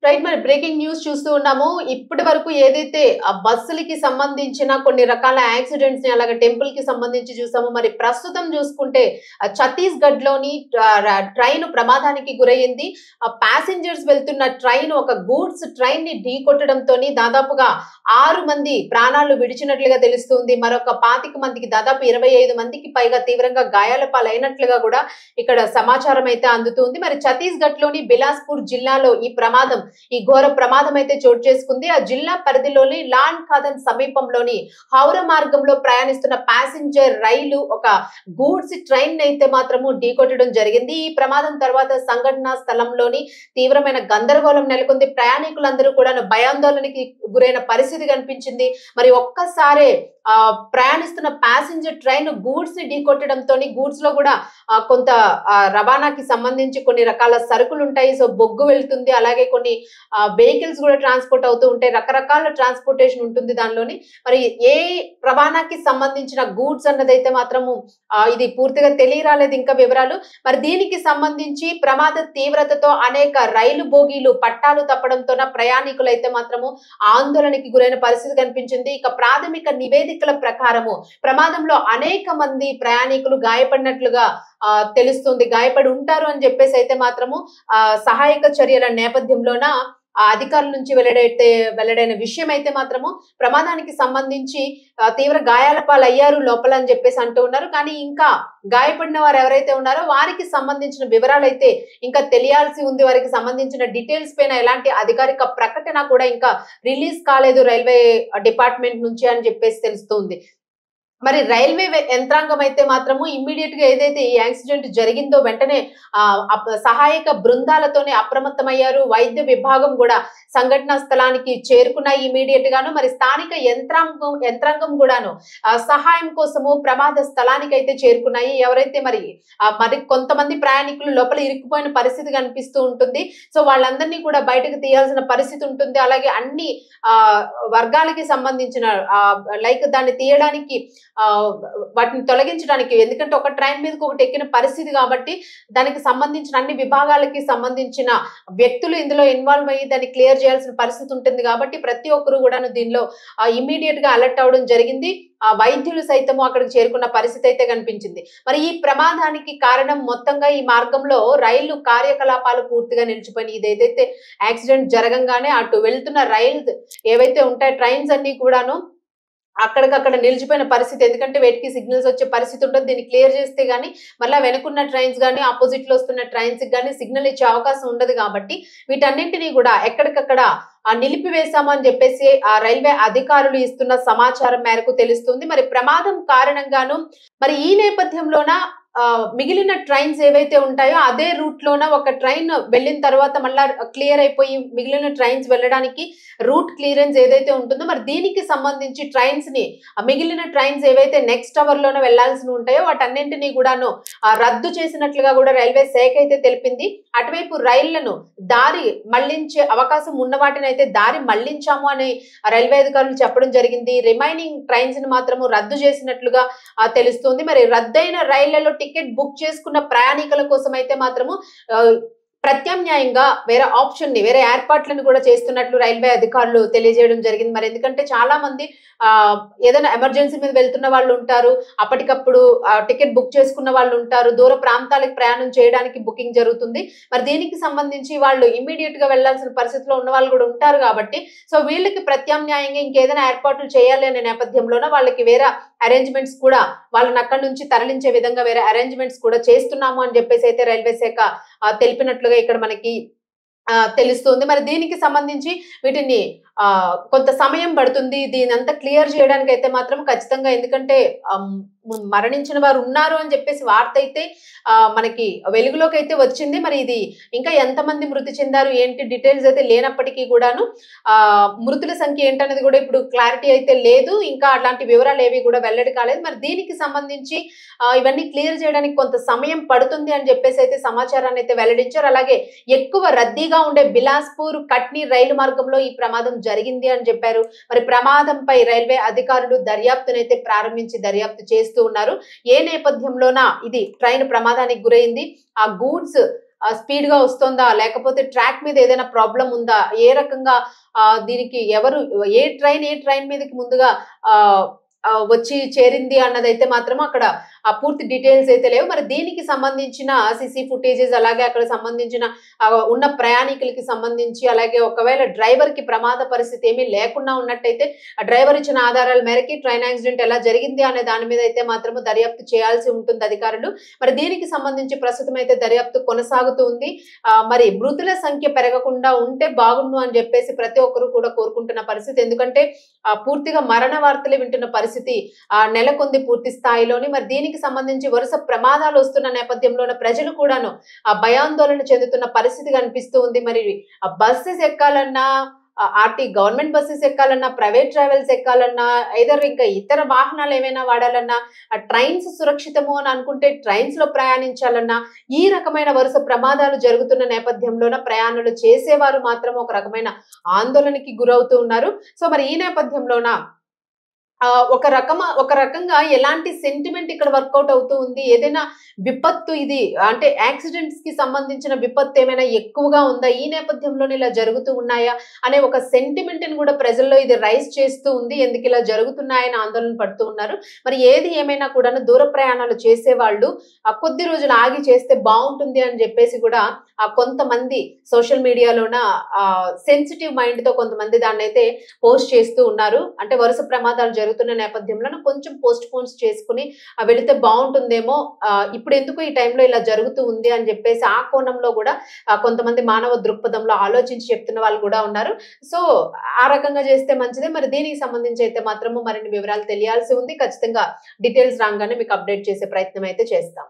Right మరి breaking news చూస్తూ ఉన్నాము. ఇప్పటి వరకు ఏదైతే ఆ బస్సులకి సంబంధించిన కొన్ని రకాల యాక్సిడెంట్స్ ని అలాగే టెంపుల్ కి సంబంధించి చూసాము. మరి ప్రస్తుతం చూసుకుంటే ఛత్తీస్గఢ్ లోని ట్రైన్ ప్రమాదానికి గురయ్యింది. ప్యాసింజర్స్ వెళ్తున్న ట్రైన్ ఒక గూడ్స్ ట్రైన్ ని ఢీకొట్టడంతో దాదాపుగా 6 మంది ప్రాణాలు విడిచినట్లుగా తెలుస్తుంది. మరొక 25 మందికి దాదాపు 25 మందికి పైగా తీవ్రంగా గాయాల పాలైనట్లుగా కూడా ఇక్కడ సమాచారం అయితే అందుతుంది. మరి ఛత్తీస్గఢ్ లోని బిలాస్పూర్ జిల్లాలో ఈ ఘోర ప్రమాదం అయితే చోటు చేసుకుంది. ఆ జిల్లా పరిధిలోని లాన్ ఖాదన్ సమీపంలోని హౌరా మార్గంలో ప్రయాణిస్తున్న ప్యాసింజర్ రైలు ఒక గూడ్స్ ట్రైన్ అయితే మాత్రము ఢీకొట్టడం జరిగింది. ఈ ప్రమాదం తర్వాత సంఘటనా స్థలంలోని తీవ్రమైన గందరగోళం నెలకొంది. ప్రయాణికులందరూ కూడా భయాందోళనకి గురైన పరిస్థితి కనిపించింది. మరి ఒక్కసారే ప్రయాణిస్తున్న ప్యాసింజర్ ట్రైన్ గూడ్స్ ని ఢీకొట్టడంతో గూడ్స్ లో కూడా కొంత రవాణాకి సంబంధించి కొన్ని రకాల సరుకులు ఉంటాయి. సో బొగ్గు వెళ్తుంది, అలాగే కొన్ని వెహికల్స్ కూడా ట్రాన్స్పోర్ట్ అవుతూ ఉంటాయి. రకరకాల ట్రాన్స్పోర్టేషన్ ఉంటుంది దానిలోని. మరి ఏ రవాణాకి సంబంధించిన గూడ్స్ అన్నదైతే మాత్రము ఇది పూర్తిగా తెలియరాలేదు ఇంకా వివరాలు. మరి దీనికి సంబంధించి ప్రమాద తీవ్రతతో అనేక రైలు బోగీలు పట్టాలు తప్పడంతో ప్రయాణికులు అయితే మాత్రము ఆందోళనకి గురైన పరిస్థితి కనిపించింది. ఇక ప్రాథమిక నివేదికల ప్రకారము ప్రమాదంలో అనేక మంది ప్రయాణికులు గాయపడినట్లుగా తెలుస్తుంది. గాయపడి ఉంటారు అని చెప్పేసి అయితే మాత్రము సహాయక చర్యల నేపథ్యంలోన అధికారుల నుంచి వెల్లడైన విషయం అయితే మాత్రము ప్రమాదానికి సంబంధించి తీవ్ర గాయాల పాలయ్యారు లోపల అని చెప్పేసి అంటూ ఉన్నారు. కానీ ఇంకా గాయపడిన వారు ఎవరైతే ఉన్నారో వారికి సంబంధించిన వివరాలు అయితే ఇంకా తెలియాల్సి ఉంది. వారికి సంబంధించిన డీటెయిల్స్ పైన ఎలాంటి అధికారిక ప్రకటన కూడా ఇంకా రిలీజ్ కాలేదు రైల్వే డిపార్ట్మెంట్ నుంచి అని చెప్పేసి తెలుస్తుంది. మరి రైల్వే యంత్రాంగం అయితే మాత్రము ఇమ్మీడియట్ గా ఏదైతే ఈ యాక్సిడెంట్ జరిగిందో వెంటనే సహాయక బృందాలతోనే అప్రమత్తమయ్యారు. వైద్య విభాగం కూడా సంఘటనా స్థలానికి చేరుకున్నాయి ఇమ్మీడియట్ గాను. మరి స్థానిక యంత్రాంగం కూడాను సహాయం కోసము ప్రమాద స్థలానికి అయితే చేరుకున్నాయి. ఎవరైతే మరి కొంతమంది ప్రయాణికులు లోపల ఇరుక్కుపోయిన పరిస్థితి కనిపిస్తూ ఉంటుంది. సో వాళ్ళందరినీ కూడా బయటకు తీయాల్సిన పరిస్థితి ఉంటుంది. అలాగే అన్ని వర్గాలకి సంబంధించిన లైక్ దాన్ని తీయడానికి వాటిని తొలగించడానికి, ఎందుకంటే ఒక ట్రైన్ మీదకి ఒకటి ఎక్కిన పరిస్థితి కాబట్టి దానికి సంబంధించిన అన్ని విభాగాలకి సంబంధించిన వ్యక్తులు ఇందులో ఇన్వాల్వ్ అయ్యి దాన్ని క్లియర్ చేయాల్సిన పరిస్థితి ఉంటుంది. కాబట్టి ప్రతి ఒక్కరు కూడా దీనిలో ఇమ్మీడియట్ గా అలర్ట్ అవడం జరిగింది. వైద్యులు సైతము అక్కడికి చేరుకున్న పరిస్థితి అయితే కనిపించింది. మరి ఈ ప్రమాదానికి కారణం మొత్తంగా ఈ మార్గంలో రైలు కార్యకలాపాలు పూర్తిగా నిలిచిపోయినాయి. ఇదేదైతే యాక్సిడెంట్ జరగంగానే అటు వెళ్తున్న రైలు ఏవైతే ఉంటాయో ట్రైన్స్ అన్ని కూడాను అక్కడికక్కడ నిలిచిపోయిన పరిస్థితి. ఎందుకంటే వేటికి సిగ్నల్స్ వచ్చే పరిస్థితి ఉంటుంది. దీన్ని క్లియర్ చేస్తే గానీ మళ్ళీ వెనుకున్న ట్రైన్స్ కానీ ఆపోజిట్ లో వస్తున్న ట్రైన్స్ కానీ సిగ్నల్ ఇచ్చే అవకాశం ఉండదు. కాబట్టి వీటన్నింటినీ కూడా ఎక్కడికక్కడ నిలిపివేశాము అని చెప్పేసి ఆ రైల్వే అధికారులు ఇస్తున్న సమాచారం మేరకు తెలుస్తుంది. మరి ప్రమాదం కారణంగాను మరి ఈ నేపథ్యంలోన మిగిలిన ట్రైన్స్ ఏవైతే ఉంటాయో అదే రూట్ లోన ఒక ట్రైన్ వెళ్ళిన తర్వాత మళ్ళా క్లియర్ అయిపోయి మిగిలిన ట్రైన్స్ వెళ్ళడానికి రూట్ క్లియరెన్స్ ఏదైతే ఉంటుందో మరి దీనికి సంబంధించి ట్రైన్స్ ని మిగిలిన ట్రైన్స్ ఏవైతే నెక్స్ట్ అవర్ లోనే వెళ్లాల్సి ఉంటాయో వాటన్నింటినీ కూడాను రద్దు చేసినట్లుగా కూడా రైల్వే శాఖ అయితే తెలిపింది. అటువైపు రైళ్లను దారి మళ్లించే అవకాశం ఉన్న వాటిని అయితే దారి మళ్లించాము అని రైల్వే అధికారులు చెప్పడం జరిగింది. రిమైనింగ్ ట్రైన్స్ ని మాత్రము రద్దు చేసినట్లుగా తెలుస్తుంది. మరి రద్దయిన రైళ్లలో టికెట్ బుక్ చేసుకున్న ప్రయాణికుల కోసం అయితే మాత్రము ప్రత్యామ్నాయంగా వేరే ఏర్పాట్లను కూడా చేస్తున్నట్లు రైల్వే అధికారులు తెలియజేయడం జరిగింది. మరి ఎందుకంటే చాలా మంది ఏదైనా ఎమర్జెన్సీ మీద వెళ్తున్న వాళ్ళు ఉంటారు, అప్పటికప్పుడు టికెట్ బుక్ చేసుకున్న వాళ్ళు ఉంటారు, దూర ప్రాంతాలకు ప్రయాణం చేయడానికి బుకింగ్ జరుగుతుంది. మరి దీనికి సంబంధించి వాళ్ళు ఇమ్మీడియట్ గా వెళ్లాల్సిన పరిస్థితిలో ఉన్న వాళ్ళు కూడా ఉంటారు. కాబట్టి సో వీళ్ళకి ప్రత్యామ్నాయంగా ఇంకేదైనా ఏర్పాట్లు చేయాలి అనే నేపథ్యంలోనే వాళ్ళకి వేరే అరేంజ్మెంట్స్ కూడా వాళ్ళని అక్కడి నుంచి తరలించే విధంగా వేరే అరేంజ్మెంట్స్ కూడా చేస్తున్నాము అని చెప్పేసి అయితే రైల్వే శాఖ తెలిపినట్లుగా ఇక్కడ మనకి తెలుస్తుంది. మరి దీనికి సంబంధించి వీటిని కొంత సమయం పడుతుంది. దీని అంతా క్లియర్ చేయడానికి అయితే మాత్రం ఖచ్చితంగా, ఎందుకంటే మరణించిన వారు ఉన్నారు అని చెప్పేసి వార్త అయితే మనకి వెలుగులోకి అయితే వచ్చింది. మరి ఇది ఇంకా ఎంతమంది మృతి చెందారు ఏంటి డీటెయిల్స్ అయితే లేనప్పటికీ కూడాను మృతుల సంఖ్య ఏంటనేది కూడా ఇప్పుడు క్లారిటీ అయితే లేదు. ఇంకా అట్లాంటి వివరాలు ఏవి కూడా వెల్లడి కాలేదు. మరి దీనికి సంబంధించి ఇవన్నీ క్లియర్ చేయడానికి కొంత సమయం పడుతుంది అని చెప్పేసి అయితే సమాచారాన్ని అయితే వెల్లడించారు. అలాగే ఎక్కువ రద్దీగా ఉండే బిలాస్పూర్ కట్నీ రైలు మార్గంలో ఈ ప్రమాదం జరిగింది అని చెప్పారు. మరి ప్రమాదంపై రైల్వే అధికారులు దర్యాప్తునైతే ప్రారంభించి దర్యాప్తు చేస్తూ ఉన్నారు. ఏ నేపథ్యంలోన ఇది ట్రైన్ ప్రమాదానికి గురైంది, ఆ గూడ్స్ స్పీడ్ గా వస్తుందా, లేకపోతే ట్రాక్ మీద ఏదైనా ప్రాబ్లం ఉందా, ఏ రకంగా దీనికి ఎవరు ఏ ట్రైన్ మీదకి ముందుగా ఆ వచ్చి చేరింది అన్నదైతే మాత్రం అక్కడ ఆ పూర్తి డీటెయిల్స్ అయితే లేవు. మరి దీనికి సంబంధించిన సీసీ ఫుటేజెస్, అలాగే అక్కడ సంబంధించిన ఉన్న ప్రయాణికులకి సంబంధించి, అలాగే ఒకవేళ డ్రైవర్ కి ప్రమాద పరిస్థితి ఏమీ లేకుండా ఉన్నట్టయితే ఆ డ్రైవర్ ఇచ్చిన ఆధారాల మేరకి ట్రైన్ యాక్సిడెంట్ ఎలా జరిగింది అనే దాని మీద అయితే మాత్రము దర్యాప్తు చేయాల్సి ఉంటుంది అధికారులు. మరి దీనికి సంబంధించి ప్రస్తుతం అయితే దర్యాప్తు కొనసాగుతూ ఉంది. మరి మృతుల సంఖ్య పెరగకుండా ఉంటే బాగుండు అని చెప్పేసి ప్రతి ఒక్కరు కూడా కోరుకుంటున్న పరిస్థితి. ఎందుకంటే పూర్తిగా మరణ వార్తలు వింటున్న పరిస్థితి నెలకొంది పూర్తి స్థాయిలోని. మరి దీనికి సంబంధించి వరుస ప్రమాదాలు వస్తున్న నేపథ్యంలోనే ప్రజలు కూడాను భయాందోళన చెందుతున్న పరిస్థితి కనిపిస్తూ ఉంది. మరి బస్సెస్ ఎక్కాలన్నా, గవర్నమెంట్ బస్సెస్ ఎక్కాలన్నా, ప్రైవేట్ ట్రావెల్స్ ఎక్కాలన్నా, ఐదర్ ఇంకా ఇతర వాహనాలు ఏమైనా వాడాలన్నా, ట్రైన్స్ సురక్షితము అని అనుకుంటే ట్రైన్స్ లో ప్రయాణించాలన్నా, ఈ రకమైన వరుస ప్రమాదాలు జరుగుతున్న నేపథ్యంలోన ప్రయాణాలు చేసేవారు మాత్రం ఒక రకమైన ఆందోళనకి గురవుతూ ఉన్నారు. సో మరి ఈ నేపథ్యంలోన ఒక రకంగా ఎలాంటి సెంటిమెంట్ ఇక్కడ వర్కౌట్ అవుతూ ఉంది? ఏదైనా విపత్తు ఇది అంటే యాక్సిడెంట్స్ కి సంబంధించిన విపత్తు ఏమైనా ఎక్కువగా ఉందా? ఈ నేపథ్యంలోనే ఇలా జరుగుతూ ఉన్నాయా? అనే ఒక సెంటిమెంట్ ని కూడా ప్రజల్లో ఇది రైజ్ చేస్తూ ఉంది. ఎందుకు ఇలా జరుగుతున్నాయని ఆందోళన పడుతూ ఉన్నారు. మరి ఏది ఏమైనా కూడాను దూర ప్రయాణాలు చేసేవాళ్ళు కొద్ది రోజులు ఆగి చేస్తే బాగుంటుంది అని చెప్పేసి కూడా కొంతమంది సోషల్ మీడియాలోన సెన్సిటివ్ మైండ్ తో కొంతమంది దాన్ని అయితే పోస్ట్ చేస్తూ ఉన్నారు. అంటే వరుస ప్రమాదాలు జరుగుతున్న నేపథ్యంలో కొంచెం పోస్ట్ పోన్స్ చేసుకుని వెళితే బాగుంటుందేమో, ఇప్పుడు ఎందుకు ఈ టైంలో ఇలా జరుగుతూ ఉంది అని చెప్పేసి ఆ కోణంలో కూడా కొంతమంది మానవ దృక్పథంలో ఆలోచించి చెప్తున్న వాళ్ళు కూడా ఉన్నారు. సో ఆ రకంగా చేస్తే మంచిదే. మరి దీనికి సంబంధించి అయితే మాత్రము మరిన్ని వివరాలు తెలియాల్సి ఉంది. ఖచ్చితంగా డీటెయిల్స్ రాగానే మీకు అప్డేట్ చేసే ప్రయత్నం అయితే చేస్తాం.